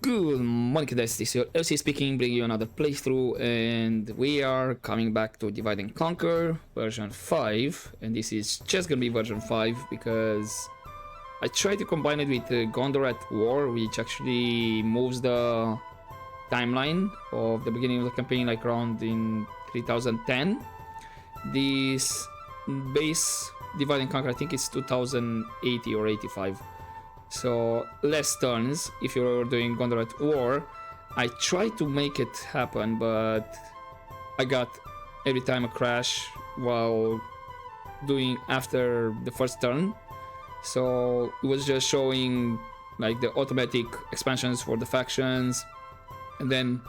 Good morning, guys. This is your LC speaking, bringing you another playthrough, and we are coming back to Divide and Conquer version 5, and this is just gonna be version 5 because I tried to combine it with Gondor at War, which actually moves the timeline of the beginning of the campaign like around in 3010. This base Divide and Conquer, I think it's 2080 or 85. So less turns if you're doing Gondor at War. I tried to make it happen, but I got every time a crash while doing after the first turn. So it was just showing like the automatic expansions for the factions and then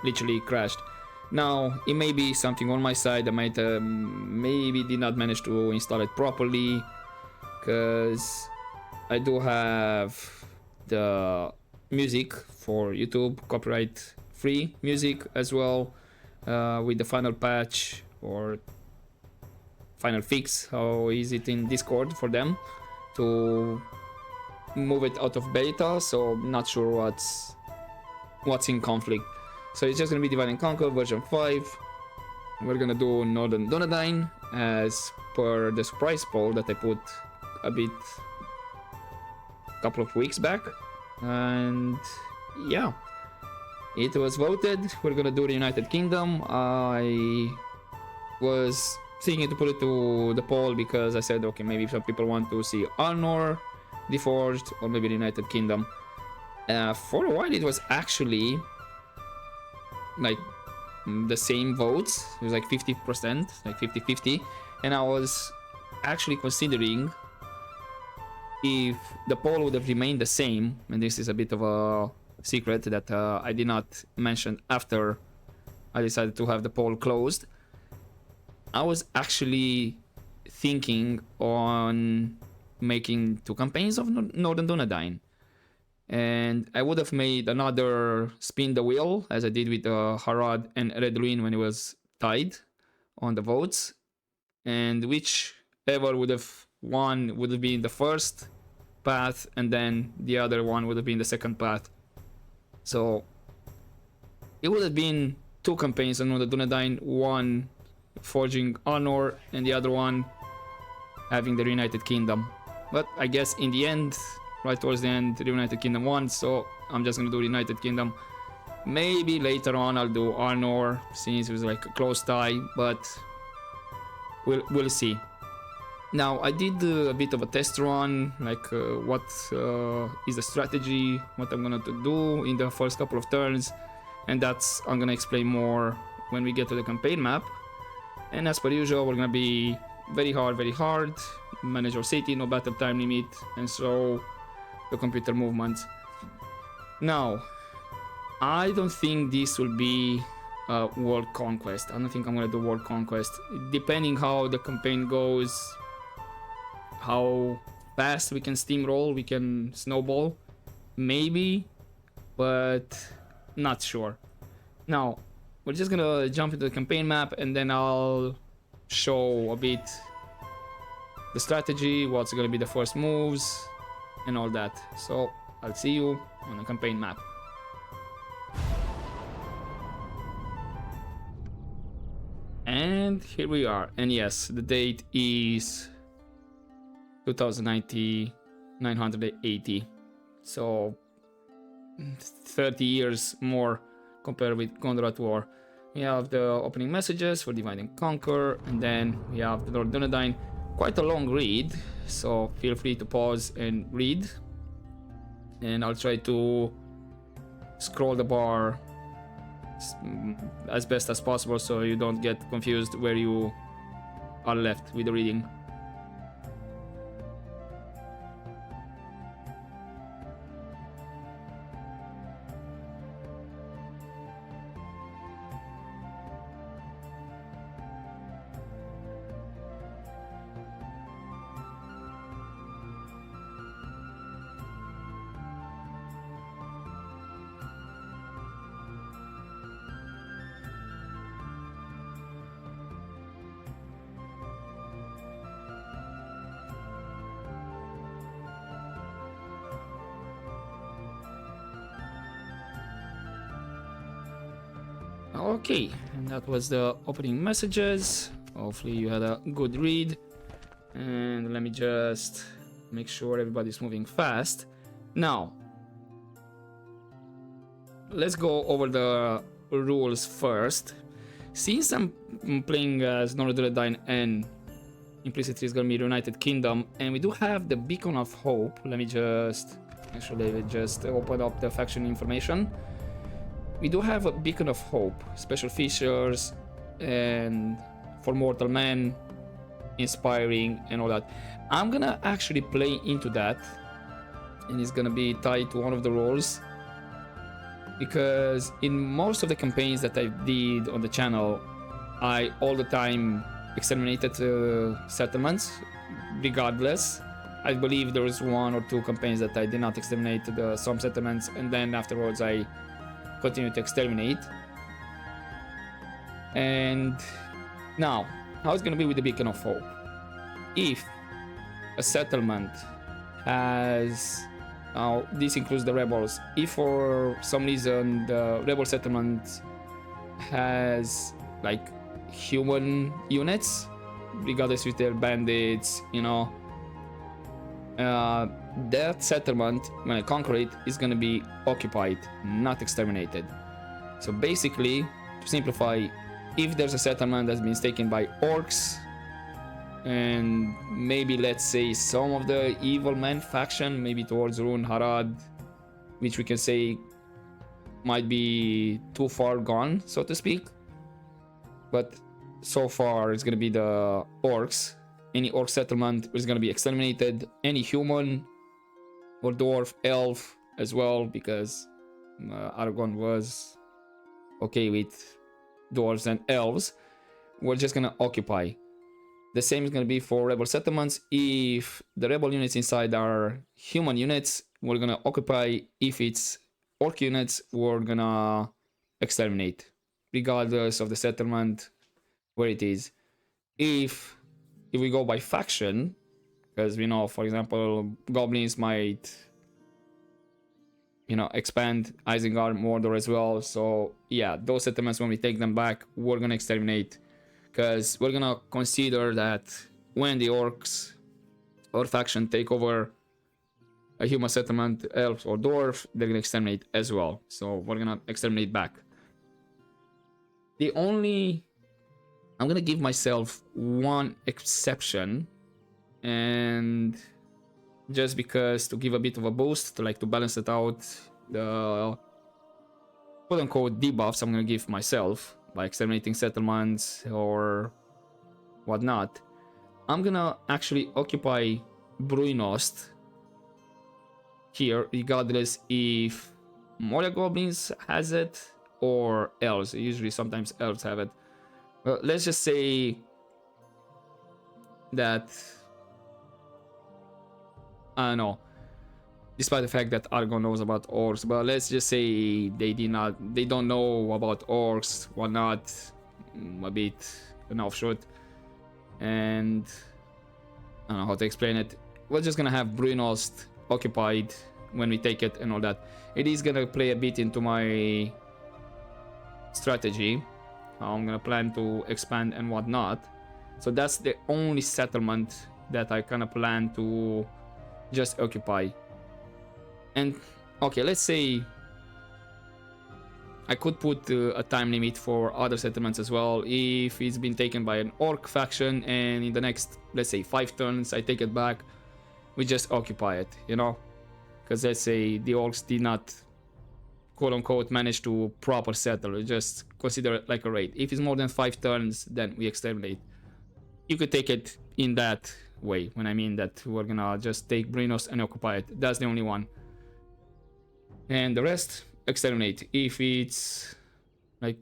literally crashed. Now it may be something on my side. I might maybe did not manage to install it properly because I do have the music for YouTube, copyright free music as well, with the final patch or final fix, how is it in Discord for them to move it out of beta, so not sure what's in conflict. So it's just gonna be Divide and Conquer version 5. We're gonna do Northern Dunedain as per the surprise poll that I put a couple of weeks back, and yeah, it was voted. We're gonna do the United Kingdom. I was thinking to put it to the poll because I said, okay, maybe some people want to see Arnor, Deforged, or maybe the United Kingdom. For a while it was actually like the same votes. It was like 50%, like 50-50, and I was actually considering if the poll would have remained the same, and this is a bit of a secret that I did not mention after I decided to have the poll closed. I was actually thinking on making 2 campaigns of Northern Dunedain, and I would have made another spin the wheel as I did with Harad and Red Ruin when it was tied on the votes, and whichever would have one would have been the first path and then the other one would have been the second path. So it would have been 2 campaigns on the Dunedain, one forging Arnor and the other one having the Reunited Kingdom. But I guess in the end, right towards the end, the Reunited Kingdom won, so I'm just gonna do Reunited Kingdom. Maybe later on I'll do Arnor since it was like a close tie, but we'll see. Now I did a bit of a test run, like what is the strategy, what I'm gonna do in the first couple of turns, and that's I'm gonna explain more when we get to the campaign map. And as per usual, we're gonna be very hard, manage our city, no battle time limit, and so the computer movements. Now I don't think this will be world conquest. I don't think I'm gonna do world conquest, depending how the campaign goes, how fast we can steamroll, we can snowball, maybe, but not sure. Now we're just gonna jump into the campaign map and then I'll show a bit the strategy, what's gonna be the first moves and all that. So I'll see you on the campaign map. And here we are, and yes, the date is 2090, 980, so 30 years more compared with Gondor at War. We have the opening messages for Divide and Conquer, and then we have the Lord Dunedain. Quite a long read, so feel free to pause and read, and I'll try to scroll the bar as best as possible so you don't get confused where you are left with the reading. Okay, and that was the opening messages. Hopefully you had a good read. And let me just make sure everybody's moving fast. Now, let's go over the rules first. Since I'm playing as Non-Orc and implicitly it's gonna be Reunited Kingdom, and we do have the Beacon of Hope. Let me just actually just open up the faction information. We do have a Beacon of Hope, special features, and for mortal men, inspiring, and all that. I'm gonna actually play into that, and it's gonna be tied to one of the roles, because in most of the campaigns that I did on the channel, I all the time exterminated settlements, regardless. I believe there was 1 or 2 campaigns that I did not exterminate some settlements, and then afterwards I continued to exterminate. And now, how it's gonna be with the Beacon of Hope? If a settlement has, now this includes the rebels, if for some reason the rebel settlement has like human units, regardless if they're bandits, you know, that settlement, when I conquer it, is gonna be occupied, not exterminated. So basically, to simplify, if there's a settlement that's been taken by orcs, and maybe let's say some of the evil men faction, maybe towards Rune Harad, which we can say might be too far gone, so to speak, but so far it's gonna be the orcs. Any orc settlement is gonna be exterminated. Any human or dwarf, elf as well, because Aragorn was okay with dwarves and elves, we're just gonna occupy. The same is gonna be for rebel settlements. If the rebel units inside are human units, we're gonna occupy. If it's orc units, we're gonna exterminate, regardless of the settlement where it is. If we go by faction, because we know, for example, goblins might, you know, expand Isengard, Mordor as well. So yeah, those settlements, when we take them back, we're gonna exterminate, because we're gonna consider that when the orcs or faction take over a human settlement, elves or dwarf, they're gonna exterminate as well. So we're gonna exterminate back. The only, I'm gonna give myself one exception, and just because to give a bit of a boost, to like to balance it out, the quote unquote debuffs I'm gonna give myself by exterminating settlements or whatnot. I'm gonna actually occupy Bruinost here, regardless if Moria Goblins has it or elves. Usually sometimes elves have it. Let's just say that, I don't know, despite the fact that Aragorn knows about orcs, but let's just say they don't know about orcs, whatnot, a bit an offshoot, and I don't know how to explain it. We're just gonna have Bruinost occupied when we take it and all that. It is gonna play a bit into my strategy, how I'm gonna plan to expand and whatnot. So that's the only settlement that I kind of plan to just occupy. And okay, let's say I could put a time limit for other settlements as well. If it's been taken by an orc faction and in the next, let's say 5 turns, I take it back, we just occupy it, you know? Because let's say the orcs did not, quote unquote, manage to proper settle, we just consider it like a raid. If it's more than 5 turns, then we exterminate. You could take it in that way, when I mean that we're gonna just take Bruinost and occupy it. That's the only one. And the rest, exterminate. If it's like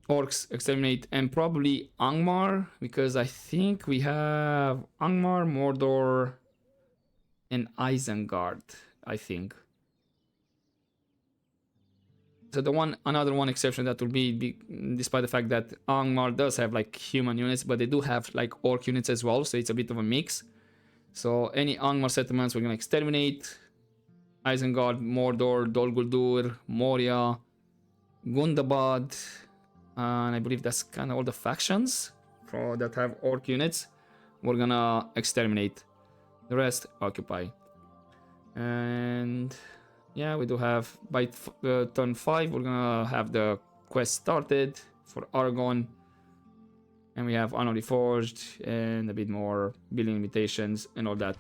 orcs, exterminate, and probably Angmar, because I think we have Angmar, Mordor, and Isengard, I think. So another one exception that will be, despite the fact that Angmar does have like human units, but they do have like orc units as well, so it's a bit of a mix. So any Angmar settlements we're gonna exterminate. Isengard, Mordor, Dol Guldur, Moria, Gundabad, and I believe that's kind of all the factions that have orc units. We're gonna exterminate. The rest occupy. And yeah, we do have by turn 5 we're gonna have the quest started for Aragorn. And we have Honor Reforged and a bit more building limitations and all that.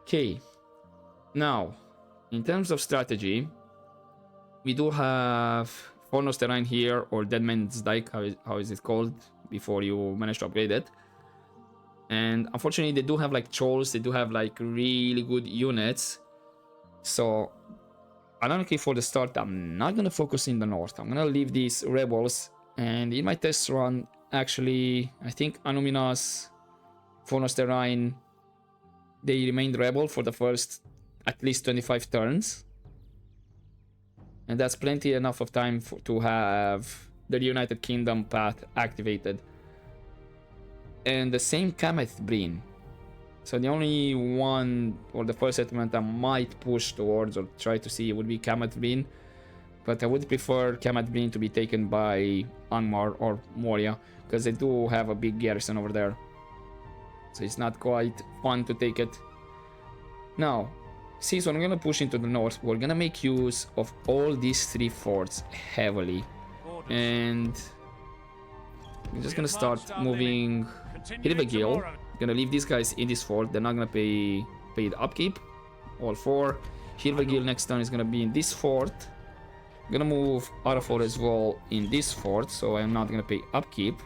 Okay. Now, in terms of strategy, we do have Fornos Terrain here, or Dead Man's Dyke, how is it called, before you manage to upgrade it. And unfortunately, they do have like trolls, they do have like really good units. So, ironically for the start, I'm not gonna focus in the north. I'm gonna leave these rebels, and in my test run, actually, I think Anuminas, Fornos Terrain, they remained rebel for the first at least 25 turns. And that's plenty enough of time to have the Reunited Kingdom path activated. And the same Kameth Breen. So the only one, or the first settlement I might push towards or try to see would be Kameth Breen. But I would prefer Kameth Breen to be taken by Angmar or Moria, because they do have a big garrison over there. So it's not quite fun to take it. Now, since we're gonna push into the north, we're gonna make use of all these 3 forts heavily. And I'm just gonna start moving Hirvegil. Gonna leave these guys in this fort. They're not gonna pay the upkeep. All 4. Hirvegil next turn is gonna be in this fort. Gonna move Arafor as well in this fort, so I'm not gonna pay upkeep.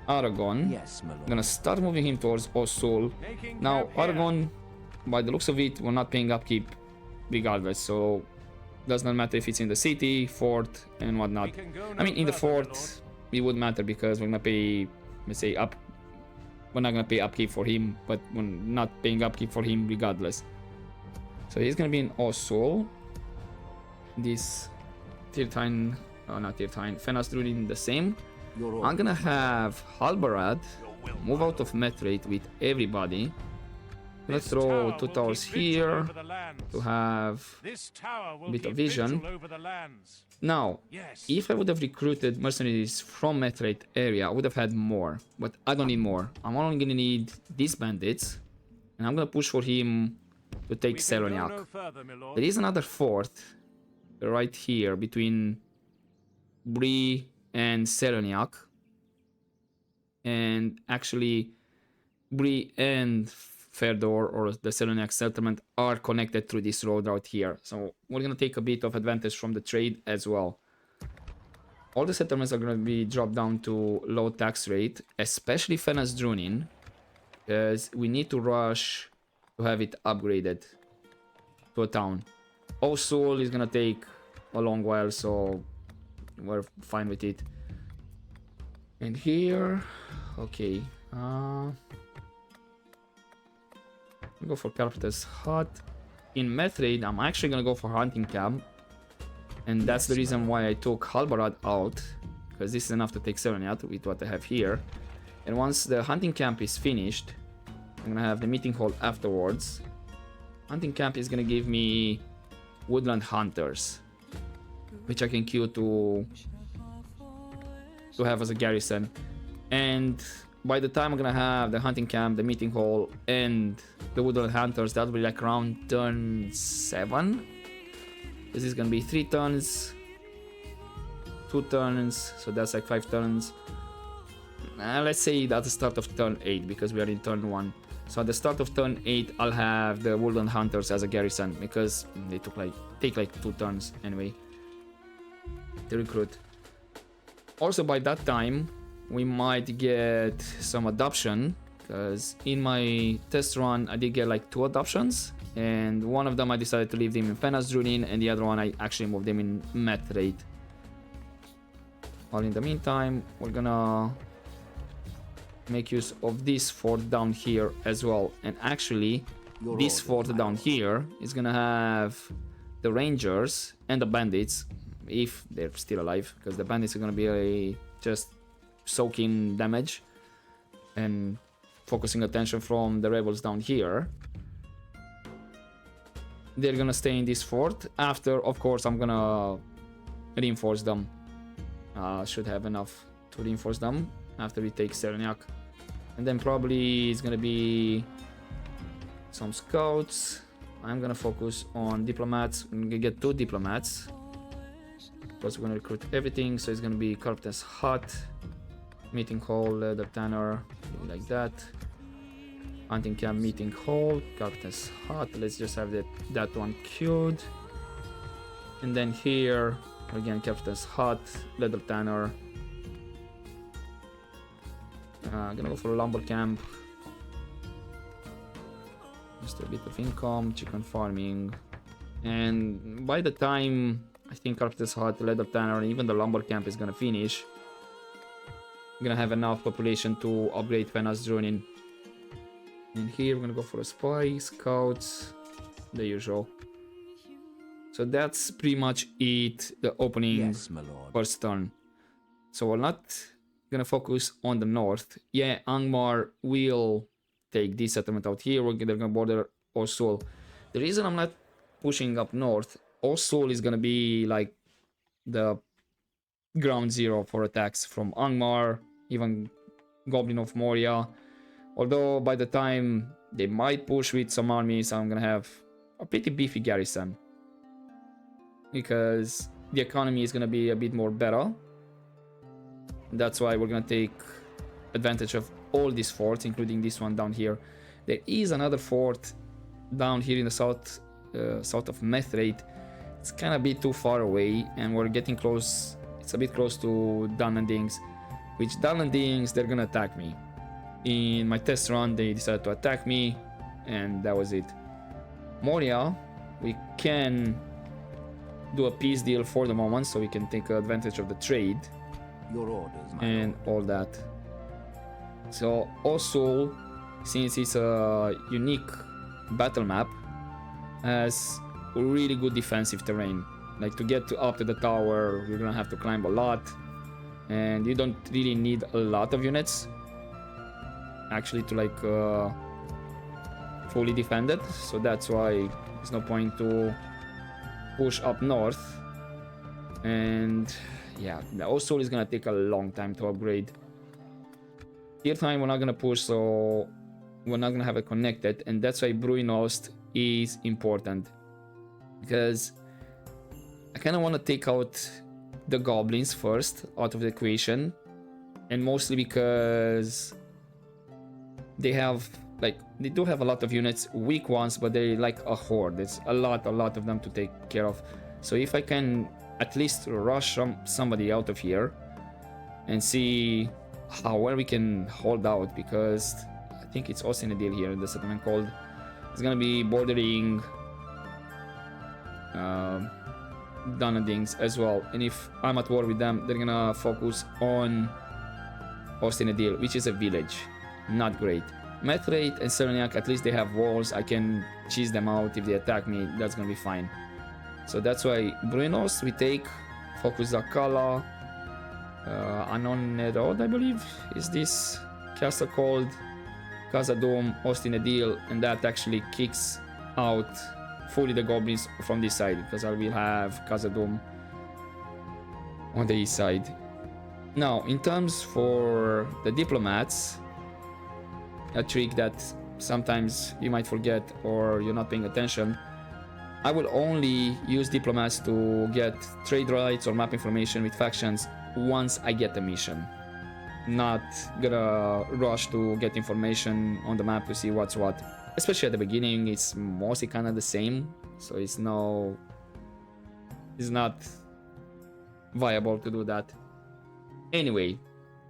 Aragorn. Yes, my lord. Gonna start moving him towards Osul. Now, Aragorn, by the looks of it, we're not paying upkeep regardless, so does not matter if it's in the city, fort, and whatnot. I mean, in the fort, it would matter because we're gonna pay, let's say, we're not gonna pay upkeep for him, but we're not paying upkeep for him regardless. So he's gonna be in Osul. This Tirtine, not Tirtine, Fenas Druidin the same. I'm gonna have Halbarad move out of Metrate with everybody. Let's throw 2 towers here to have a bit of vision. Now, if I would have recruited mercenaries from Metrate area, I would have had more, but I don't need more. I'm only gonna need these bandits, and I'm gonna push for him to take Seroniak. There is another fort right here between Bree and Seroniak, and actually Bree and Ferdor, or the Seroniak settlement, are connected through this road right here, so we're gonna take a bit of advantage from the trade as well. All the settlements are gonna be dropped down to low tax rate, especially Fenas Drunin, because we need to rush to have it upgraded to a town. Osul is gonna take a long while, so we're fine with it. And here, okay, go for Carpenter's Hut. In Metrade, I'm actually gonna go for Hunting Camp, and that's the reason why I took Halbarad out, because this is enough to take Seroniat with what I have here. And once the Hunting Camp is finished, I'm gonna have the meeting hall afterwards. Hunting Camp is gonna give me Woodland Hunters, which I can queue to have as a garrison. And by the time I'm gonna have the Hunting Camp, the meeting hall, and the Woodland Hunters, that'll be like around turn 7. This is gonna be 3 turns, 2 turns, so that's like 5 turns. Let's say at the start of turn 8, because we are in turn 1. So at the start of turn 8, I'll have the Woodland Hunters as a garrison, because they take like 2 turns anyway to recruit. Also by that time, we might get some adoption, because in my test run I did get like 2 adoptions, and one of them I decided to leave them in Fenas Drunin, and the other one I actually moved them in Metrate. While in the meantime, we're gonna make use of this fort down here as well. And actually, this fort down here is gonna have the rangers and the bandits, if they're still alive, because the bandits are gonna be just soaking damage and focusing attention from the rebels down here. They're gonna stay in this fort. After, of course, I'm gonna reinforce them. Should have enough to reinforce them after we take Saranac. And then probably it's gonna be some scouts. I'm gonna focus on diplomats. I'm gonna get 2 diplomats. Because we're gonna recruit everything, so it's gonna be Carpenter's Hut, Meeting Hall, Leather Tanner, like that. Hunting Camp, Meeting Hall, Carpenter's Hut. Let's just have that one queued. And then here, again, Carpenter's Hut, Leather Tanner. Gonna go for a lumber camp. Just a bit of income, chicken farming. And by the time I think Carpenter's Hut, Leather Tanner, and even the lumber camp is gonna finish, I'm gonna have enough population to upgrade Pena's Journey. And here we're gonna go for a spy, scouts, the usual. So that's pretty much it, the opening first turn. So we're not gonna focus on the north. Yeah, Angmar will take this settlement out here. They're gonna border Osul. The reason I'm not pushing up north, Osul is gonna be like the ground zero for attacks from Angmar, even Goblin of Moria. Although by the time they might push with some armies, I'm gonna have a pretty beefy garrison. Because the economy is gonna be a bit more better. That's why we're gonna take advantage of all these forts, including this one down here. There is another fort down here in the south, south of Methrate. It's kind of a bit too far away, and we're getting close. It's a bit close to Dunlandings, which Dunlandings, they're gonna attack me. In my test run, they decided to attack me, and that was it. Moria, we can do a peace deal for the moment, so we can take advantage of the trade. Your orders, and all that. So also, since it's a unique battle map, has really good defensive terrain. Like to get up to the tower, you're gonna have to climb a lot, and you don't really need a lot of units actually to like fully defend it. So that's why there's no point to push up north. And yeah, the Osul is gonna take a long time to upgrade. Tier time we're not gonna push, so we're not gonna have it connected, and that's why Bruinost is important. Because I kinda wanna take out the goblins first out of the equation, and mostly because they have they do have a lot of units, weak ones, but they like a horde. There's a lot of them to take care of. So if I can at least rush somebody out of here and see how well we can hold out, because I think it's Osinadil here, the settlement called. It's gonna be bordering Dunlandings as well, and if I'm at war with them, they're gonna focus on Osinadil, which is a village. Not great. Methrate and Saranac, at least they have walls. I can cheese them out if they attack me. That's gonna be fine. So that's why Bruinost we take, focus Zakala, Anon Nerod, I believe, is this castle called. Khazad-dûm, Ost-in-Edil, and that actually kicks out fully the goblins from this side, because I will have Khazad-dûm on the east side. Now, in terms for the diplomats, a trick that sometimes you might forget or you're not paying attention, I will only use diplomats to get trade rights or map information with factions once I get a mission. Not gonna rush to get information on the map to see what's what. Especially at the beginning, it's mostly kind of the same, so it's not viable to do that. Anyway,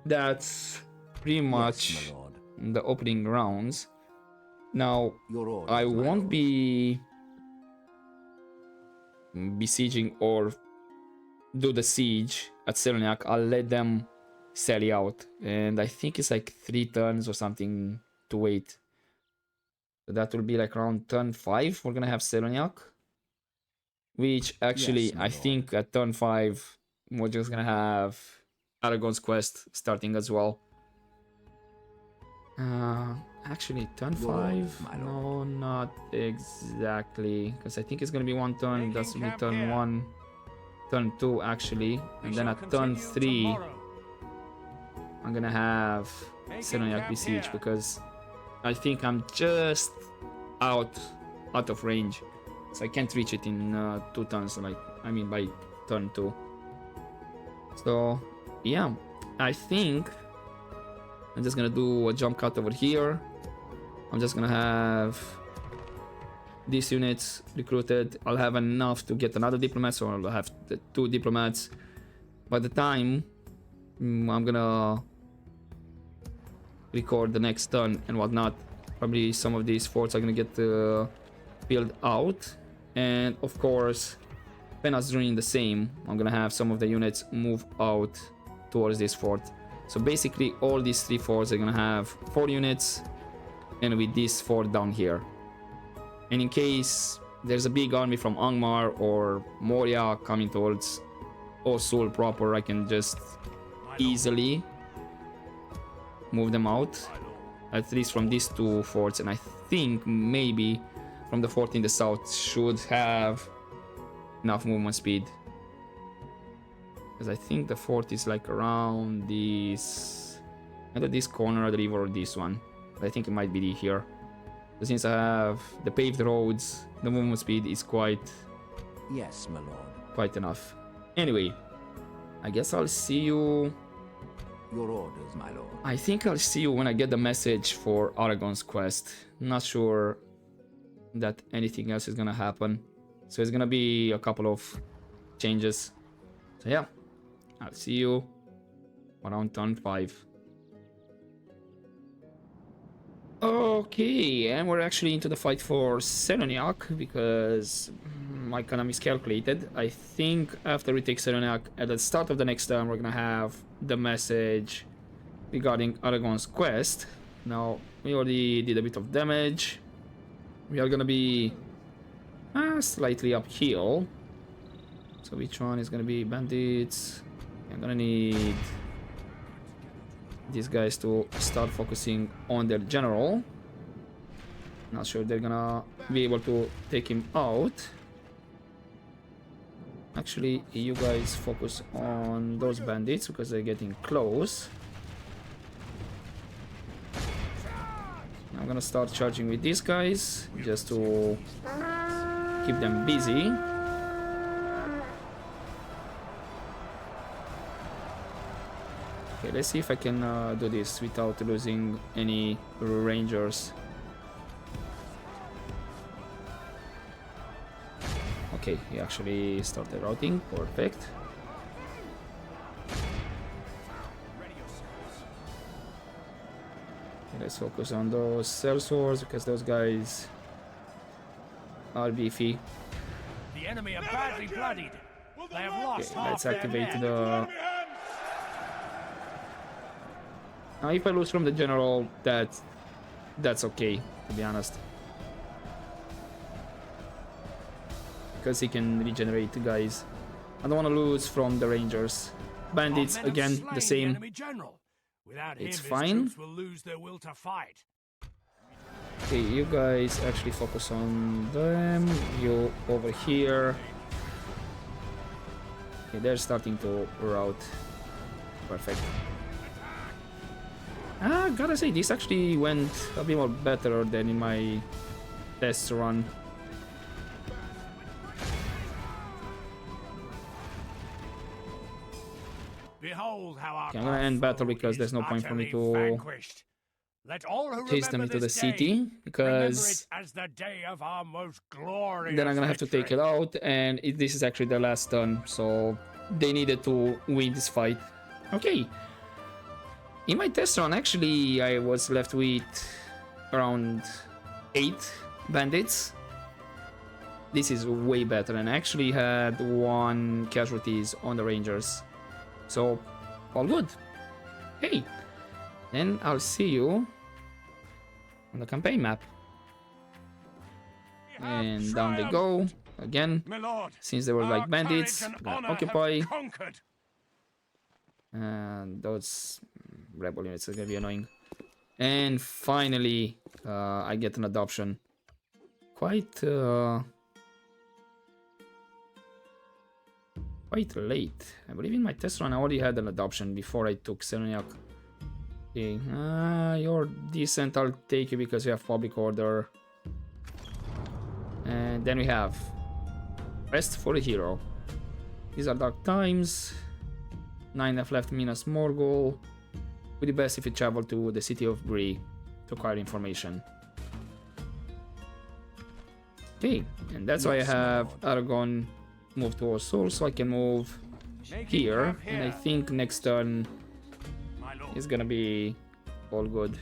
that's pretty much the opening rounds. Now, I won't be besieging or do the siege at Saranac. I'll let them sally out, and I think it's like 3 turns or something to wait. So that will be like around turn 5 we're gonna have Saranac, which actually I think at turn 5 we're just gonna have Aragorn's quest starting as well. Actually turn 5, no, not exactly, because I think it's gonna be 1 turn. That's will be turn 1. turn 2 actually, and then at turn 3 I'm gonna have Seroniac besiege because I think I'm just out of range, so I can't reach it in 2 turns. Like I mean by turn 2. So yeah, I think I'm just gonna do a jump cut over here. I'm just gonna have these units recruited. I'll have enough to get another diplomat, so I'll have the 2 diplomats. By the time I'm gonna record the next turn and whatnot, probably some of these forts are gonna get built out. And of course, Pena's doing the same. I'm gonna have some of the units move out towards this fort. So basically all these 3 forts are gonna have 4 units, and with this fort down here. And in case there's a big army from Angmar or Moria coming towards Osul proper, I can just easily move them out, at least from these 2 forts. And I think maybe from the fort in the south should have enough movement speed, because I think the fort is like around this, either this corner of the river or this one. But I think it might be here. So since I have the paved roads, the movement speed is quite enough. Anyway, I guess I'll see you. Your orders, my lord. I think I'll see you when I get the message for Aragorn's quest. Not sure that anything else is gonna happen, so it's gonna be a couple of changes. So yeah, I'll see you around turn 5. Okay, and we're actually into the fight for Seroniac because my economy is calculated. I think after we take Seroniac at the start of the next turn, we're gonna have the message regarding Aragorn's quest. Now, we already did a bit of damage. We are gonna be slightly uphill. So which one is gonna be bandits? I'm gonna need these guys to start focusing on their general. Not sure they're gonna be able to take him out. Actually, you guys focus on those bandits because they're getting close. I'm gonna start charging with these guys just to keep them busy. Okay, let's see if I can do this without losing any rangers. Okay, he actually started routing. Perfect. Okay, let's focus on those cell swords because those guys are beefy. The enemy are badly bloodied. They have lost Okay, half let's their activate men. the. Now, if I lose from the general, that's okay, to be honest, because he can regenerate guys. I don't want to lose from the rangers. Bandits Our men have again, slain the same. enemy general. Without him, It's his fine. troops will lose their will to fight. Okay, you guys actually focus on them. You over here. Okay, they're starting to rout. Perfect. Gotta say, this actually went a bit more better than in my test run. Behold how our Okay, I'm gonna end battle foe because is there's no point for me utterly to vanquished. Let all who chase them remember into the this day city, remember because it as the day of our most glorious then I'm gonna have to take it out, and this is actually the last turn, so they needed to win this fight. Okay. In my test run, actually, I was left with around 8 bandits. This is way better, and I actually had 1 casualties on the rangers. So, all good. Hey, then I'll see you on the campaign map. And down they go again. Since they were like bandits, occupy. And those rebel units are gonna be annoying. And finally, I get an adoption. Quite quite late. I believe in my test run I already had an adoption before I took Seleniak. Okay, you're decent, I'll take you because you have public order. And then we have Rest for a Hero. These are dark times. 9 have left Minas Morgul. Would be best if you travel to the city of Bree to acquire information. Okay, and that's why I have Aragorn move towards Soul, so I can move here, and I think next turn is gonna be all good.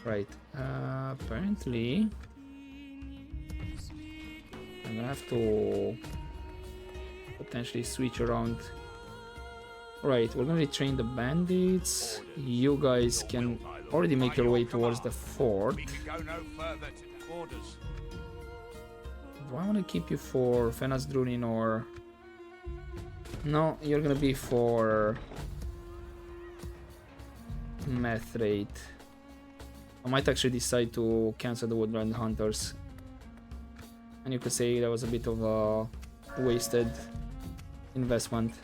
Right, apparently I'm gonna have to potentially switch around. Right, we're gonna retrain the bandits. You guys can already make your way towards the fort. Do I want to keep you for Fenas Drunin or... No, you're gonna be for Methrate. I might actually decide to cancel the Woodland Hunters. And you could say that was a bit of a wasted investment.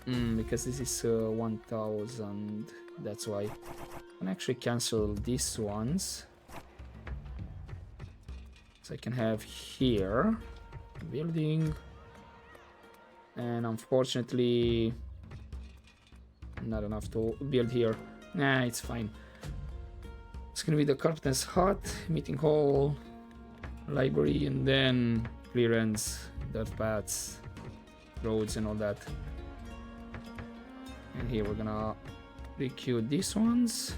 Because this is 1000, that's why. I can actually cancel these ones. So I can have here building, and unfortunately not enough to build here. Nah, it's fine. It's gonna be the Carpenter's Hut, Meeting Hall, Library, and then clearance, dirt paths, roads and all that. And here we're gonna requeue these ones.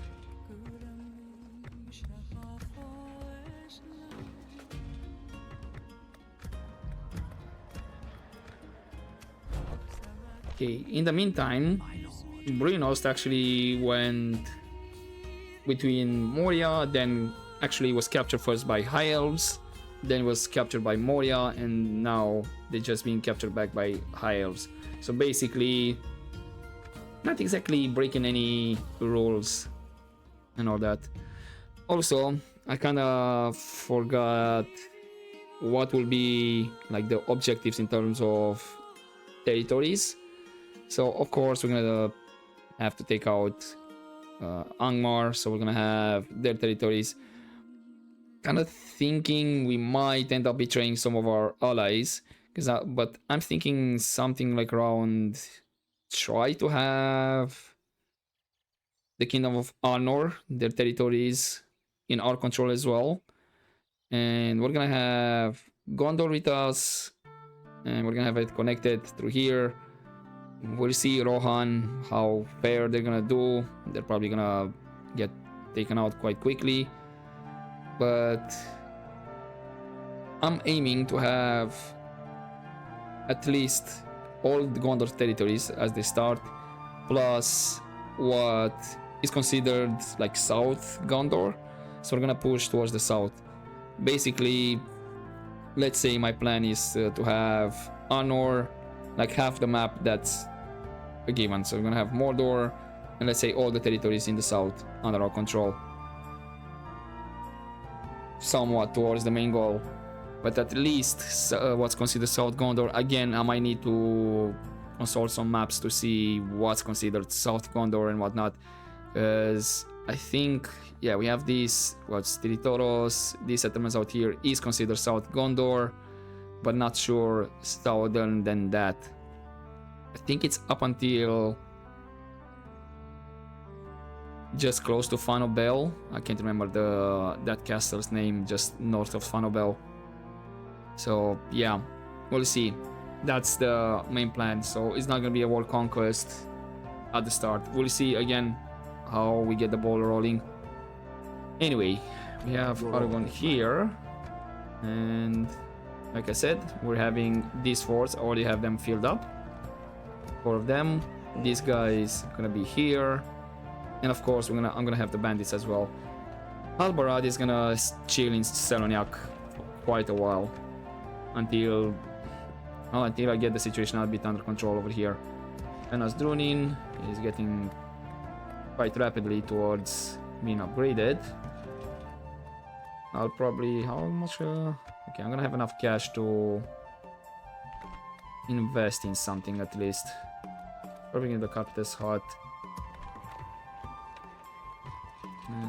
Okay, in the meantime, Brinost actually went between Moria, then actually was captured first by High Elves, then was captured by Moria, and now they're just being captured back by High Elves. So basically, not exactly breaking any rules and all that. Also, I kinda forgot what will be like the objectives in terms of territories. So of course we're gonna have to take out Angmar, so we're gonna have their territories. Kinda thinking we might end up betraying some of our allies, but I'm thinking something like around try to have the Kingdom of Arnor, their territories in our control as well. And we're gonna have Gondor with us, and we're gonna have it connected through here. We'll see Rohan, how fair they're gonna do. They're probably gonna get taken out quite quickly, but I'm aiming to have at least all the Gondor territories as they start, plus what is considered like South Gondor. So we're gonna push towards the south. Basically, let's say my plan is to have Arnor, like half the map that's a given. So we're gonna have Mordor, and let's say all the territories in the south under our control. Somewhat towards the main goal. But at least what's considered South Gondor, again, I might need to consult some maps to see what's considered South Gondor and whatnot. Because I think, yeah, we have these, what's Tiritoros, these settlements out here is considered South Gondor, but not sure southern than that. I think it's up until just close to Fanobel. I can't remember that castle's name, just north of Fanobel. So yeah, we'll see. That's the main plan. So it's not gonna be a world conquest at the start. We'll see again how we get the ball rolling. Anyway, we have Aragorn here, and like I said, we're having these forts. I already have them filled up. 4 of them. These guys are gonna be here, and of course I'm gonna have the bandits as well. Halbarad is gonna chill in Seloniak for quite a while until I get the situation a bit under control over here. And as Drunin is getting quite rapidly towards being upgraded. I'll probably... How much? Okay, I'm gonna have enough cash to invest in something at least. Probably in the carpenter's hut.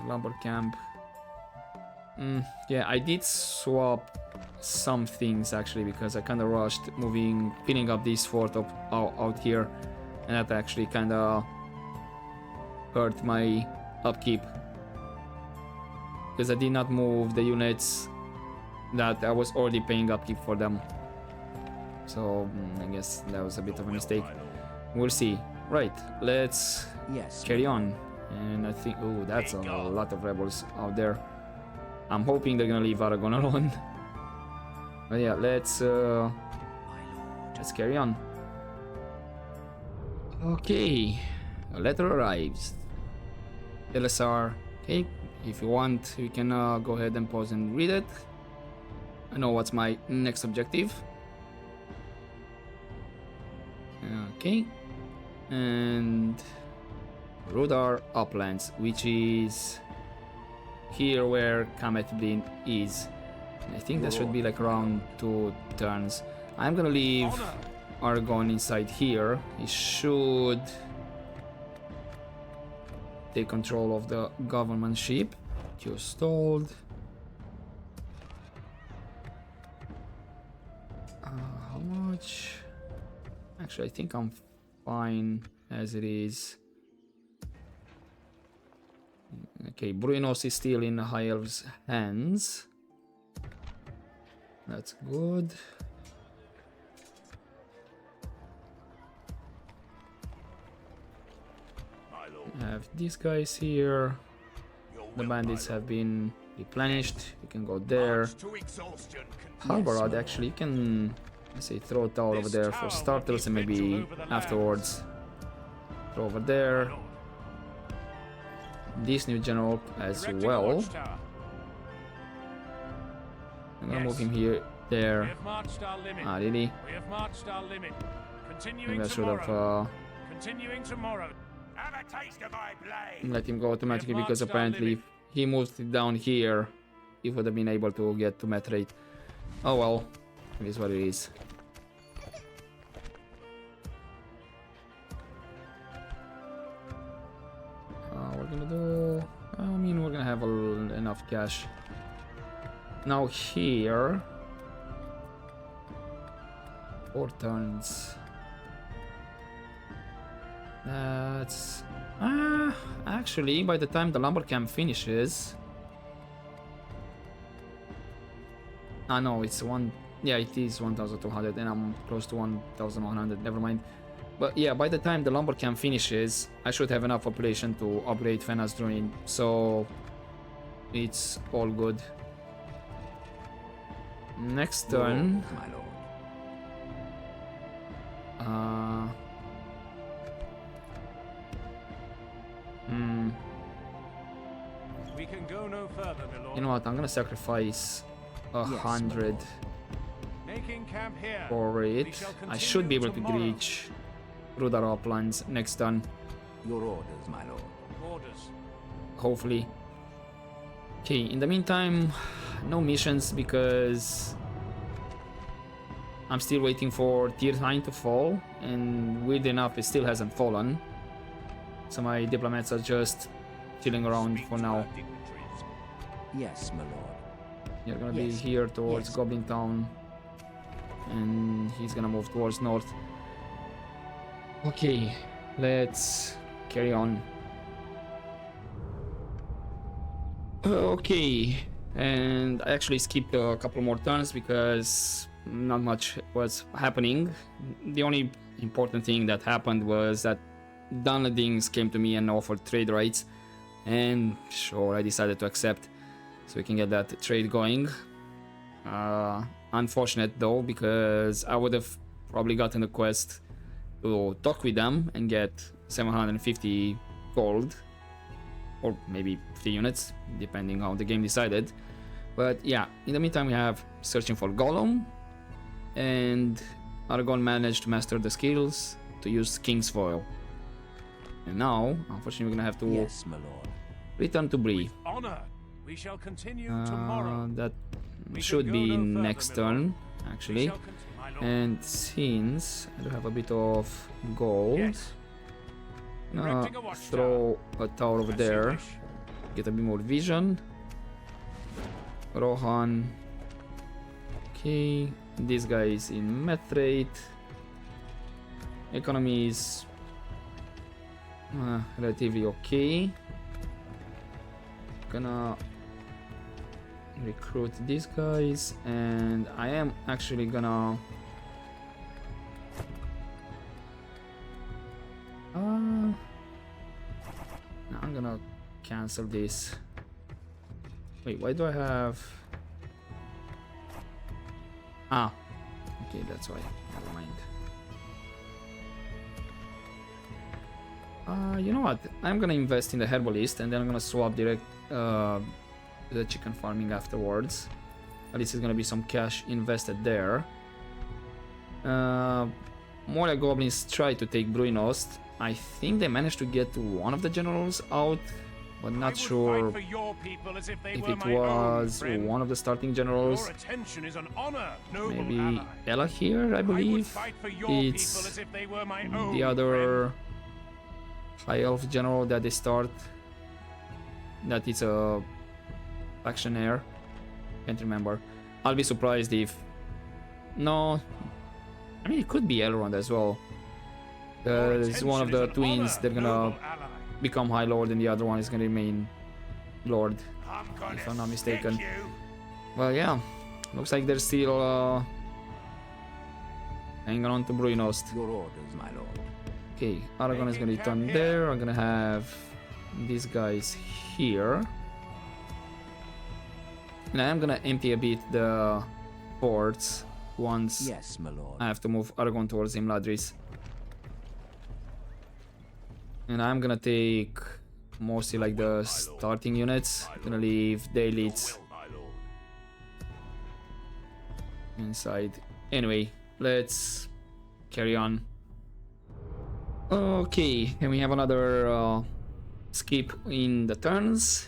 Lumber camp. Yeah, I did swap some things actually because I kind of rushed filling up this fort out here, and that actually kind of hurt my upkeep because I did not move the units that I was already paying upkeep for them. So I guess that was a bit of a mistake. We'll see. Right, let's carry on. And I think, oh, that's a lot of rebels out there. I'm hoping they're gonna leave Aragorn alone. But yeah, let's carry on. Okay, a letter arrives. LSR. Okay, if you want, you can go ahead and pause and read it. I know what's my next objective. Okay, and Rudar Uplands, which is here where Kamet Blin is. I think that should be like around 2 turns. I'm gonna leave Aragorn inside here. He should take control of the government ship. Just told. How much? Actually, I think I'm fine as it is. Okay, Bruinos is still in the High Elves' hands. That's good. I have these guys here. The bandits have been replenished. You can go there. Halbarad, actually, you can, let's say, throw a tower over there for starters, and maybe afterwards throw over there. This new general as well. I'm gonna move him here, there. Ah, really? Maybe I should have let him go automatically, because apparently if he moved it down here, he would have been able to get to Metrate. Oh well, it is what it is. We're gonna do... I mean, we're gonna have enough cash. Now here... 4 turns. That's... actually, by the time the lumber camp finishes... no, it's one... Yeah, it is 1,200 and I'm close to 1,100, never mind. But yeah, by the time the lumber camp finishes, I should have enough population to upgrade Fena's Druid, so it's all good. Next turn... We can go no further, my lord. You know what, I'm gonna sacrifice 100 for it. I should be able to reach Rudar Uplands next turn. Your orders, my lord. Orders. Hopefully. Okay, in the meantime, no missions because I'm still waiting for Tier 9 to fall, and weird enough, it still hasn't fallen. So my diplomats are just chilling around for now. Yes, my lord. You're gonna be here towards Goblin Town, and he's gonna move towards north. Okay, let's carry on. Okay, and I actually skipped a couple more turns because not much was happening. The only important thing that happened was that Dunledings came to me and offered trade rights, and sure, I decided to accept so we can get that trade going. Unfortunate though, because I would have probably gotten a quest to talk with them and get 750 gold, or maybe 3 units, depending on how the game decided. But yeah, in the meantime we have searching for Gollum, and Aragorn managed to master the skills to use King's Foil. And now, unfortunately, we're gonna have to Yes, my lord. return to Bree. Honor. We shall continue tomorrow. That We should can be go no further, next my turn, lord. actually. We shall my lord. And since I do have a bit of gold, Yes. Erecting a watchtower. throw a tower over As you there, wish. get a bit more vision. Rohan. Okay, this guy is in math rate. Economy is relatively okay. Gonna recruit these guys, and I am actually gonna no, I'm gonna cancel this. Wait, why do I have okay, that's why. Never mind. You know what? I'm gonna invest in the herbalist, and then I'm gonna swap direct the chicken farming afterwards. At least there's gonna be some cash invested there. More goblins try to take Bruinost. I think they managed to get one of the generals out, but not sure if it was one of the starting generals. Your attention is an honor, noble Maybe ally. Ella here, I I would believe. fight for your It's people as if they were my own the other high elf general that they start. That is a factionaire. Can't remember. I'll be surprised if. No. I mean, it could be Elrond as well. It's one of the twins. They're gonna become High Lord, and the other one is gonna remain Lord, if I'm not mistaken. Well, yeah. Looks like they're still hanging on to Bruinost. Your orders, my lord. Okay, Aragorn is gonna return there. I'm gonna have these guys here. And I'm gonna empty a bit the forts once Yes, my lord. I have to move Aragorn towards Imladris. And I'm gonna take mostly like the starting units. Gonna leave the elites inside. Anyway, let's carry on. Okay, and we have another skip in the turns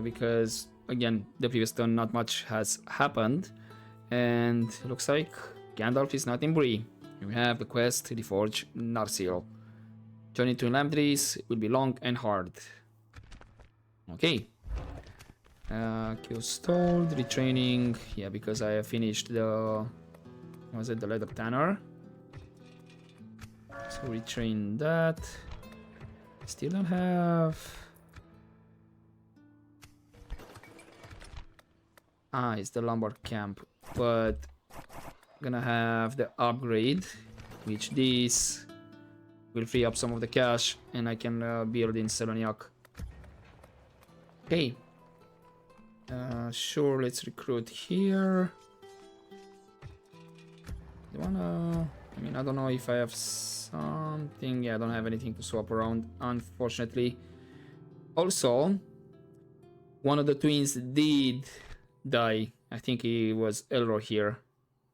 because again the previous turn not much has happened, and it looks like Gandalf is not in Bree. We have the quest to reforge Narsil. Journey to Imladris will be long and hard. Okay. Kill stalled, retraining. Yeah, because I have finished the the leather tanner. So retrain that. Still don't have. It's the lumber camp, but gonna have the upgrade, which this will free up some of the cash, and I can build in Seloniak. Okay. Sure, let's recruit here. Do wanna? I mean, I don't know if I have something. Yeah, I don't have anything to swap around, unfortunately. Also, one of the twins did die. I think he was Elro here,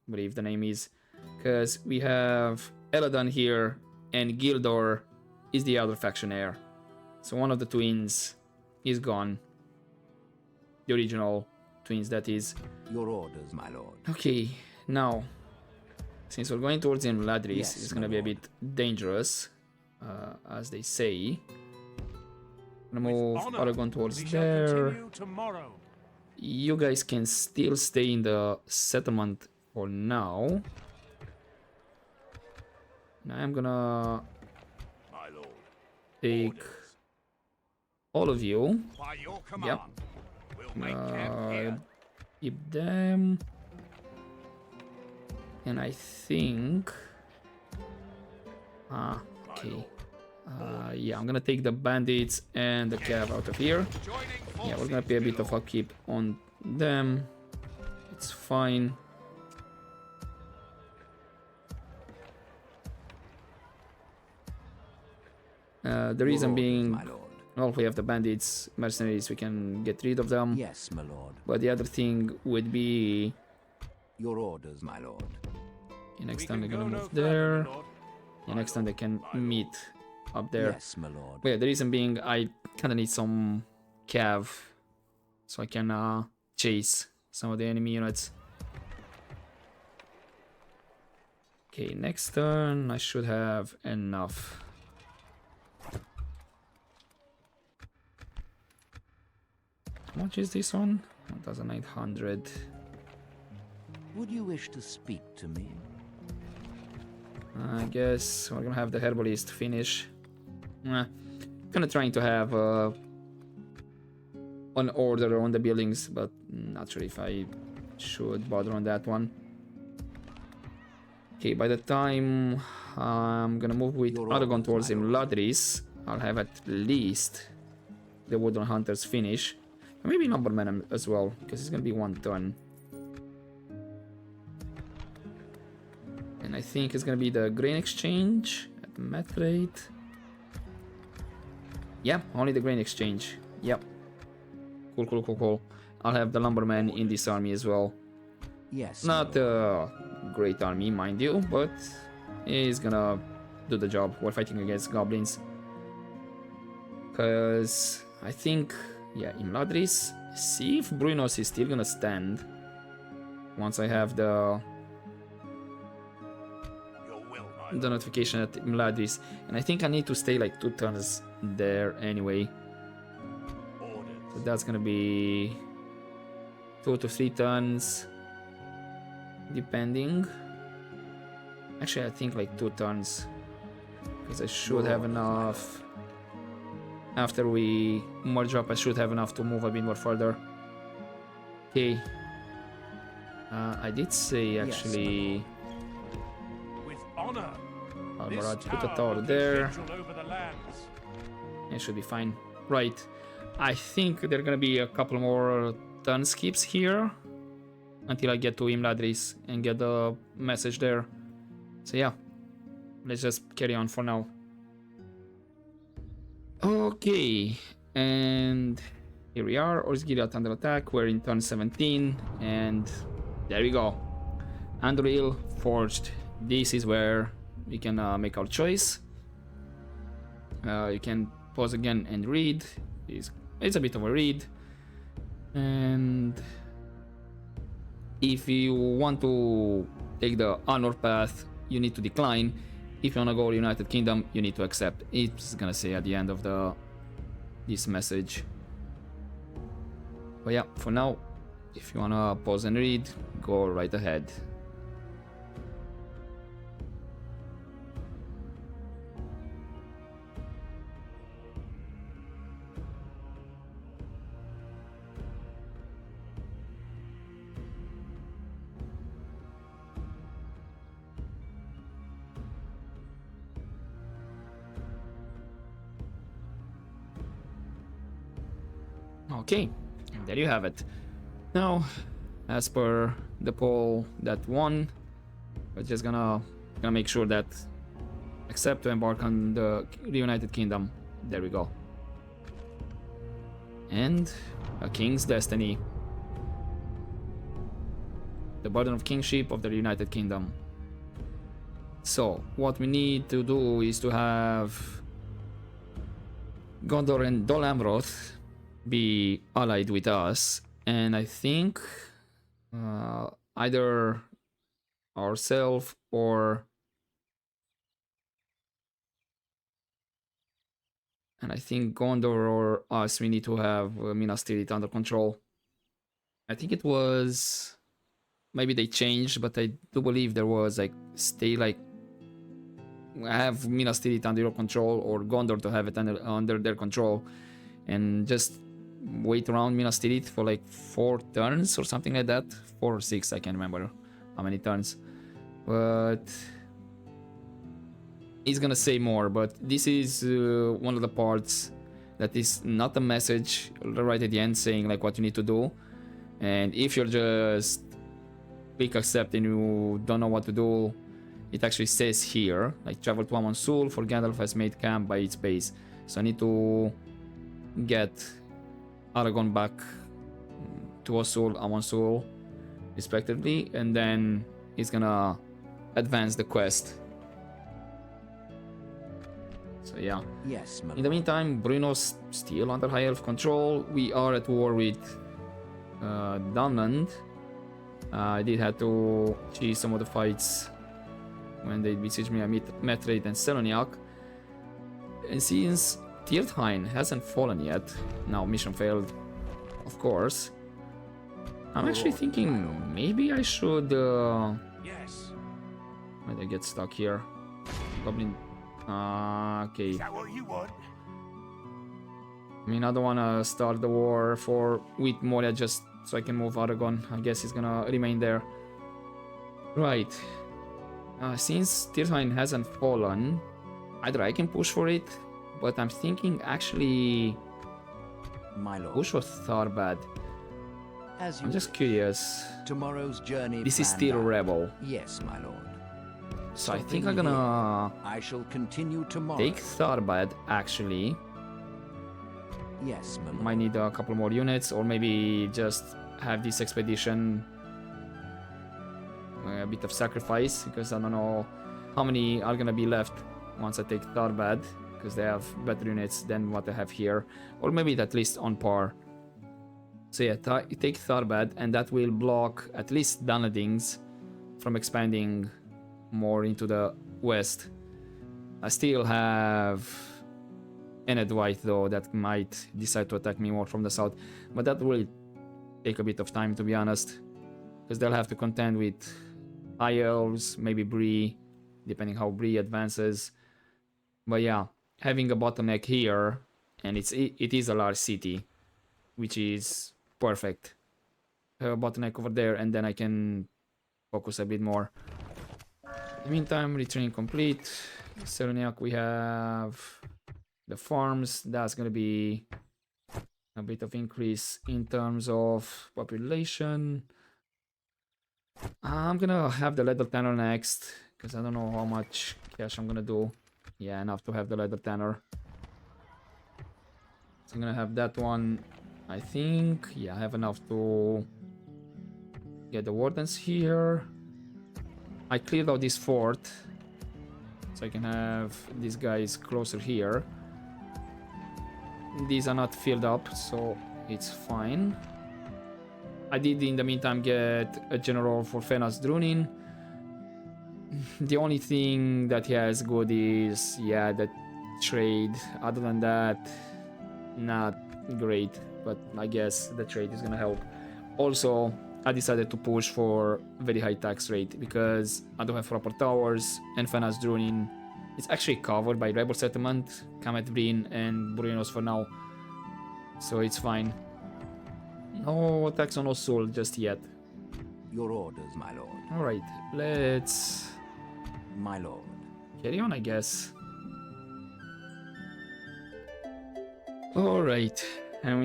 I believe the name is, because we have Eladan here, and Gildor is the other factionaire. So one of the twins is gone. The original twins, that is. Your orders, my lord. Okay, now, since we're going towards Imladris, Yes, it's gonna my be a lord. bit dangerous, as they say. I'm gonna move Aragorn towards there. You guys can still stay in the settlement for now. And I'm gonna take all of you. Yep. Keep them. And I think. Okay. Yeah, I'm gonna take the bandits and the cav out of here. Yeah, we're gonna pay a bit of upkeep on them. It's fine. The reason being, well, if we have the bandits, mercenaries, we can get rid of them. Yes, my lord. But the other thing would be, Your orders, my lord. next time they're gonna move there. Next time they can meet up there. Yes, my lord. But yeah, the reason being, I kind of need some cav so I can chase some of the enemy units. Okay, next turn I should have enough. How much is this one? 1,800. Would you wish to speak to me? I guess we're gonna have the herbalist finish. Gonna trying to have an order on the buildings, but not sure if I should bother on that one. Okay, by the time I'm gonna move with Aragorn towards Imladris, I'll have at least the Woodland Hunters finish. And maybe Lumberman as well, because it's gonna be one turn. And I think it's gonna be the grain exchange at the met rate. Yeah, only the grain exchange. Yep. Cool. I'll have the Lumberman in this army as well. Yes. Not a great army, mind you, but he's gonna do the job. We're fighting against goblins. Because I think, yeah, Imladris. See if Brunos is still gonna stand. Once I have the notification at Imladris. And I think I need to stay like 2 turns there anyway. So that's gonna be 2 to 3 turns. Depending. Actually, I think like 2 turns. Because I should have enough. After we merge up, I should have enough to move a bit more further. Okay. I did say actually. With honor. Alvarad, put a tower there. It should be fine. Right. I think there are gonna be a couple more turn skips here. Until I get to Imladris and get the message there. So yeah. Let's just carry on for now. Okay. And here we are. Osgiliath under attack. We're in turn 17. And there we go. Anduril Forged. This is where we can make our choice. You can pause again and read. It's a bit of a read. And if you want to take the honor path, you need to decline. If you want to go United Kingdom, you need to accept. It's gonna say at the end of this message. But yeah, for now, if you wanna pause and read, go right ahead. Okay, there you have it. Now, as per the poll that won, we're just gonna make sure that accept to embark on the Reunited Kingdom. There we go. And a king's destiny. The burden of kingship of the Reunited Kingdom. So, what we need to do is to have Gondor and Dol Amroth be allied with us, and I think either ourselves or I think Gondor or us, we need to have Minas Tirith under control. I think it was maybe they changed, but I do believe there was like have Minas Tirith under your control, or Gondor to have it under their control, and just wait around Minas Tirith for like 4 turns or something like that. 4 or 6, I can't remember how many turns. But he's gonna say more, but this is one of the parts that is not a message right at the end saying like what you need to do. And if you're just click accept and you don't know what to do, it actually says here, like travel to Amon Sul, for Gandalf has made camp by its base. So I need to get Aragorn back to Osul, Amon Sul, respectively, and then he's gonna advance the quest. So yeah. Yes, my In the meantime, Bruno's still under High Elf control. We are at war with Dunland. I did have to cheese some of the fights when they besieged me. I met Raid and Seleniak. And since Tirthain hasn't fallen yet, now mission failed, of course. I'm actually thinking maybe I should. Yes. Why did I get stuck here? Goblin. Okay. Is that what you want? I mean, I don't wanna start the war with Moria just so I can move Aragorn. I guess he's gonna remain there. Right. Since Tirthain hasn't fallen, either I can push for it, but I'm thinking actually My lord. push for Tharbad. As you I'm just wish. curious. Tomorrow's journey. This is planned still out. Rebel, Yes, my lord. so I Something think I'm gonna I shall continue tomorrow. take Tharbad actually. Yes, my lord. Might need a couple more units, or maybe just have this expedition a bit of sacrifice, because I don't know how many are gonna be left once I take Tharbad, because they have better units than what I have here, or maybe at least on par. So yeah, take Tharbad, and that will block at least Dunladings from expanding more into the west. I still have Ened White though that might decide to attack me more from the south, but that will take a bit of time, to be honest, because they'll have to contend with High Elves, maybe Bree, depending how Bree advances. But yeah, having a bottleneck here, and it is a large city, which is perfect. Have a bottleneck over there, and then I can focus a bit more. In the meantime, retraining complete. Sereniak, we have the farms. That's gonna be a bit of increase in terms of population. I'm gonna have the leather tanner next, because I don't know how much cash I'm gonna do. Yeah, enough to have the leather tanner. So I'm gonna have that one. I think, yeah, I have enough to get the wardens here. I cleared out this fort, so I can have these guys closer here. These are not filled up, so it's fine. I did in the meantime get a general for Fenas Drunin. The only thing that he has good is, yeah, the trade. Other than that, not great, but I guess the trade is gonna help. Also, I decided to push for very high tax rate because I don't have proper towers, and Fenas Drunin is actually covered by Rebel Settlement, Kamet Breen, and Burinos for now, so it's fine. No tax on Osul just yet. Your orders, my lord. Alright, let's My lord. carry on, I guess. Alright, and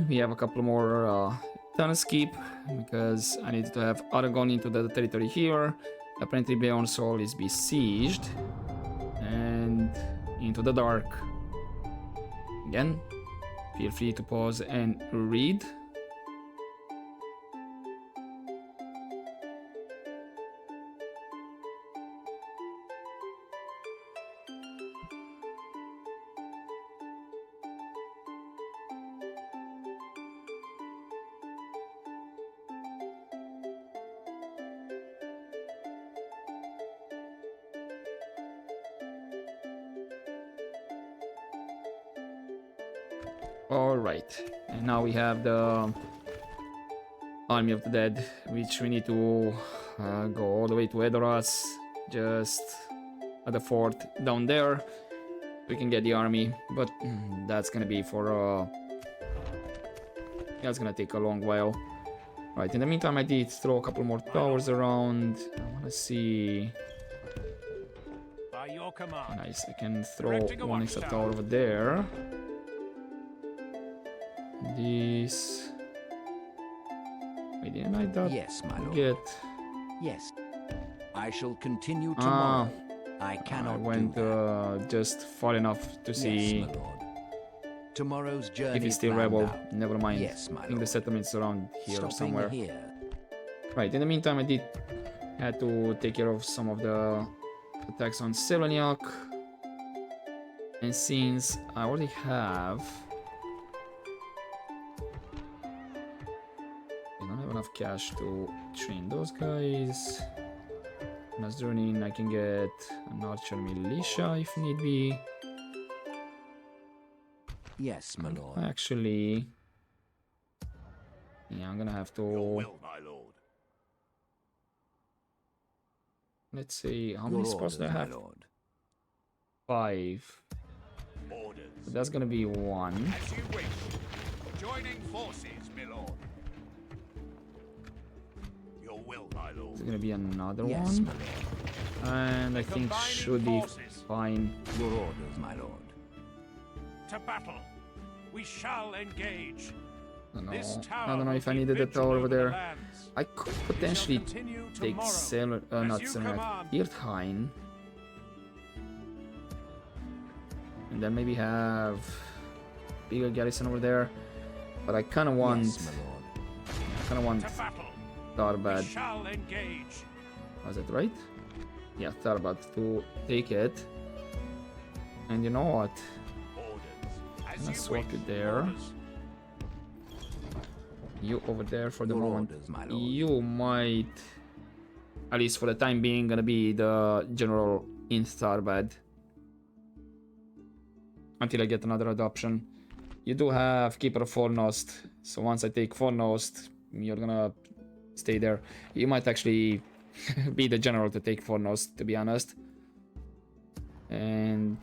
we have a couple more tunnels keep, because I need to have Aragorn into the territory here. Apparently Beyond Soul is besieged, and into the dark. Again, feel free to pause and read. Alright, and now we have the Army of the Dead, which we need to go all the way to Edoras, just at the fort down there. We can get the army, but that's gonna be for that's gonna take a long while. Right, in the meantime I did throw a couple more towers around. I wanna see. By your command. Nice, I can throw Erecting a one extra watchtower. tower over there. This. Wait, didn't I Yes, my lord. get? Yes. I shall continue Ah, tomorrow. I cannot I went do that. just far enough to see Yes, my lord. Tomorrow's journey. if he's still planned rebel. out. Never mind. Yes, my I think the lord. settlement's around here or Stopping somewhere. here. Right, in the meantime I had to take care of some of the attacks on Seleniak. And since I already have enough cash to train those guys. As running, I can get an archer militia if need be. Yes, my lord. Actually, yeah, I'm gonna have to. Will, my lord. Let's see, how many spots do I have? 5. Orders. So that's gonna be 1. As you wish. Joining forces, my lord. Your will, my lord. There's gonna be another Yes, one. my lord. And I think Combining should be forces. fine. Your orders, my lord. To battle. We shall engage. I don't This know. tower I don't know will if I keep needed the vigil tower over over the there. lands. I could We shall potentially continue take tomorrow. not you Selmer, command. Irthein. And then maybe have bigger garrison over there. But I kind of want, Yes, my lord. To battle. We Tharbad. shall engage. Was that right? Yeah, Tharbad to take it. And you know what? Orders. As Gonna you swap wish. it there. Orders. You over there for the Your moment. orders, my lord. You might, at least for the time being, gonna be the general in Tharbad. Until I get another adoption. You do have Keeper of Fornost, so once I take Fornost, you're gonna stay there. You might actually be the general to take Fornost, to be honest. And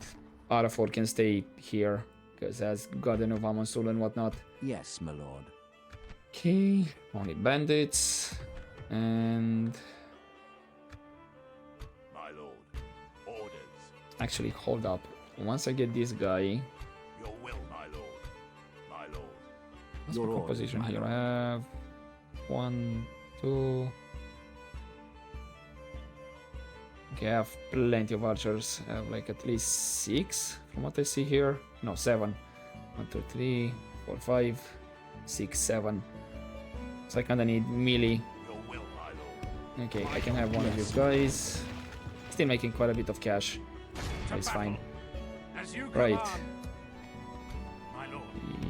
Arafor can stay here, because as Garden of Amonsul and whatnot. Yes, my lord. Okay, only bandits. And My lord. Orders. actually, hold up. Once I get this guy, Your will, my lord. My lord. what's Your my orders, composition my here? lord. I have 1, 2. Okay, I have plenty of archers. I have like at least 6 from what I see here. No, 7. 1, 2, 3, 4, 5, 6, 7. So I kinda need melee. Your will, my lord. Okay, I can have one of you guys. Still making quite a bit of cash. To It's battle. fine. As you Right. command. My lord.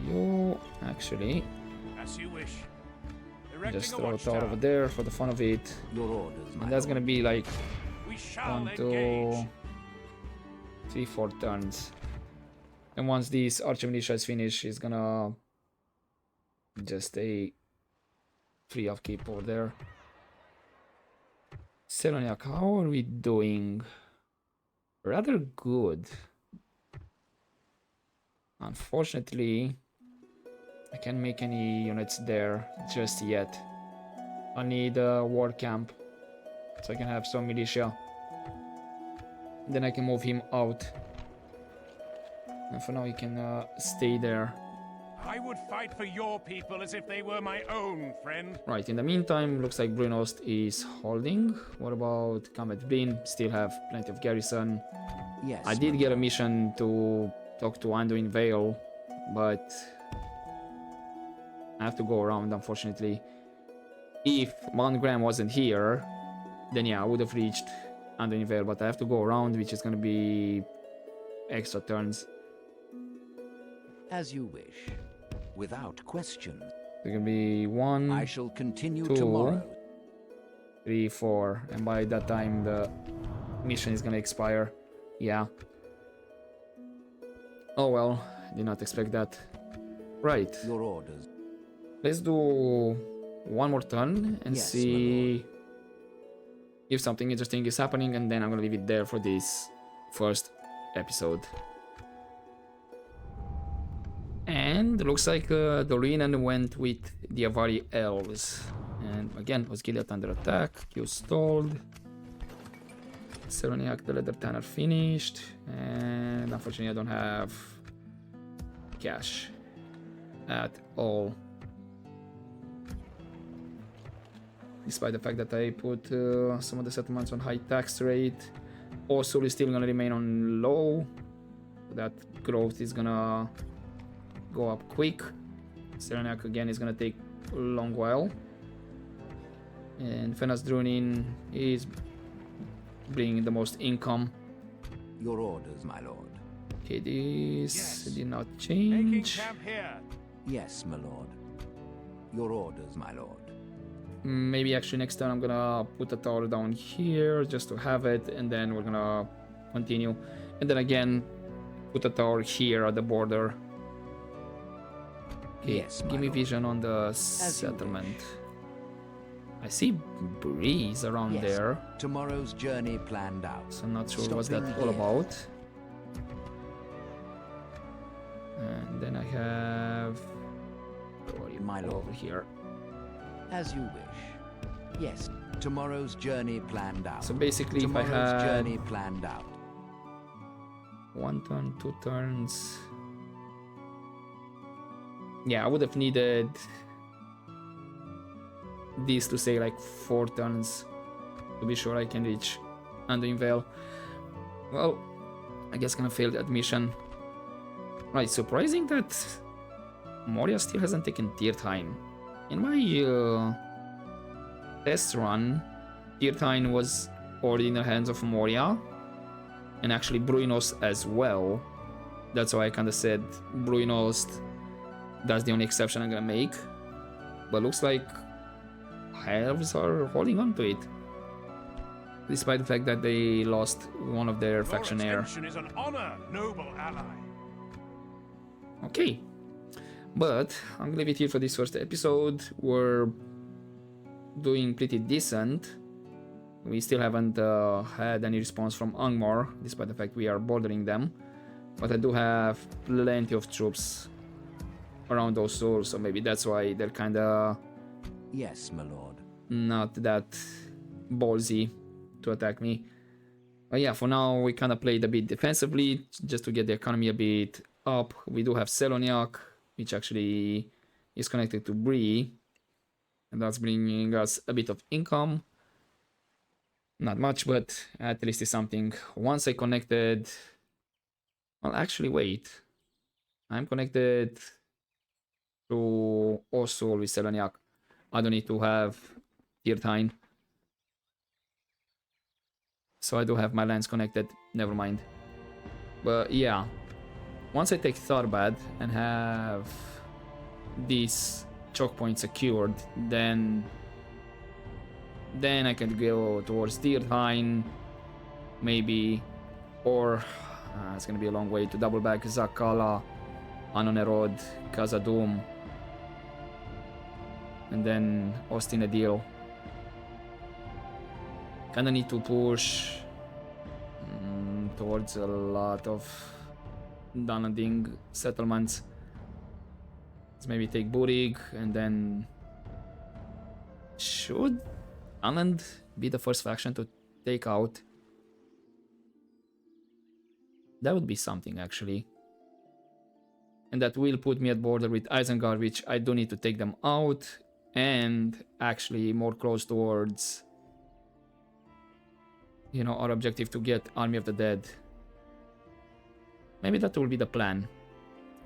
You actually As you wish. just Erecting a throw a tower over watchtower. there for the fun of it. Your orders, my And that's lord. gonna be like We shall 1, 2, engage. 3, 4 turns. And once this Archer Militia is finished, he's gonna just stay free of keep over there. Seroniak, how are we doing? Rather good. Unfortunately, I can't make any units there just yet. I need a war camp so I can have some militia. Then I can move him out. And for now, he can stay there. I would fight for your people as if they were my own, friend. Right, in the meantime, looks like Brunost is holding. What about Combat Bean? Still have plenty of garrison. Yes, I did my get a lord. mission to talk to Anduin Vale, but I have to go around, unfortunately. If Mount Graham wasn't here, then yeah, I would have reached Anduin Vale, but I have to go around, which is gonna be extra turns. As you wish. Without question. There's gonna be 1, I shall continue 2, tomorrow. 3, 4, and by that time the mission is gonna expire. Yeah. Oh well, did not expect that. Right, Your orders. let's do one more turn and Yes, see if something interesting is happening, and then I'm gonna leave it there for this first episode. And looks like the Reunited went with the Avari Elves. And again, was Gilead under attack, Q stalled. Seroniak, the Leather Tanner finished. And unfortunately I don't have cash at all. Despite the fact that I put some of the settlements on high tax rate. Osul is still gonna remain on low. That growth is gonna go up quick. Seroniak again is gonna take a long while. And Fenas Drunin is bringing the most income. Your orders, my lord. Okay, this Yes. did not Making change. camp here. Yes, my lord. Your orders, my lord. maybe actually next turn I'm gonna put a tower down here just to have it, and then we're gonna continue. And then again, put a tower here at the border. Okay, Yes, give me lord. vision on the you settlement. wish. I see breeze around Yes. there, Tomorrow's journey planned out. so I'm not sure what's that Stopping all here. about. And then I have My lord. over here. As you wish. Yes. Tomorrow's journey planned out. So basically, if I Tomorrow's had journey planned out. 1 turn, 2 turns, yeah, I would have needed these to say like 4 turns to be sure I can reach Anduin Vale. Well, I guess gonna fail that mission. Right, surprising that Moria still hasn't taken Tirtine. In my test run, Tirtine was already in the hands of Moria, and actually Bruinost as well. That's why I kinda said Bruinost, that's the only exception I'm gonna make. But looks like elves are holding on to it, despite the fact that they lost one of their Your factionaire. attention is an honor, noble ally. Okay, but I'm gonna leave it here for this first episode. We're doing pretty decent. We still haven't had any response from Angmar, despite the fact we are bordering them. But I do have plenty of troops around those souls, so maybe that's why they're kinda Yes, my lord. not that ballsy to attack me. But yeah, for now we kind of played a bit defensively just to get the economy a bit up. We do have Seloniak, which actually is connected to Bree, and that's bringing us a bit of income. Not much, but at least it's something. Once I connected, well, actually wait, I'm connected to Osul with Seloniak. I don't need to have Tirtine. So I do have my lands connected, never mind. But yeah, once I take Tharbad and have these choke points secured, then I can go towards Tirtine, maybe, or it's gonna be a long way to double back Zakala, Anonerod, Khazad-dûm, and then Ostin Edil. Kinda need to push towards a lot of Danading settlements. Let's maybe take Burig, and then should Anand be the first faction to take out? That would be something actually. And that will put me at border with Isengard, which I do need to take them out, and actually more close towards, you know, our objective to get Army of the Dead. Maybe that will be the plan.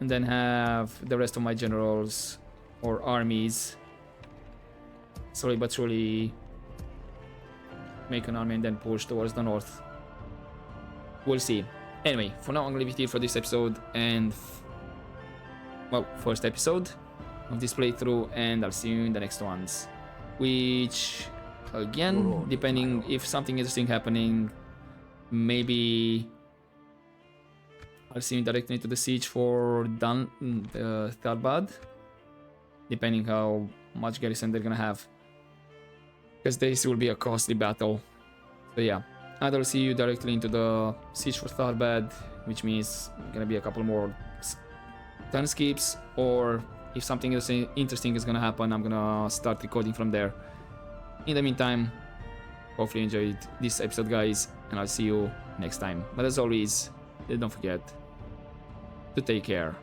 And then have the rest of my generals or armies slowly but surely make an army and then push towards the north. We'll see. Anyway, for now I'm gonna leave it here for this episode and well, first episode of this playthrough, and I'll see you in the next ones. Which, again, depending if something interesting happening, maybe I'll see you directly into the siege for Tharbad, depending how much garrison they're gonna have, because this will be a costly battle. So yeah, either see you directly into the siege for Tharbad, which means gonna be a couple more turn skips, or if something interesting is gonna happen, I'm gonna start recording from there. In the meantime, hopefully you enjoyed this episode, guys, and I'll see you next time. But as always, don't forget to take care.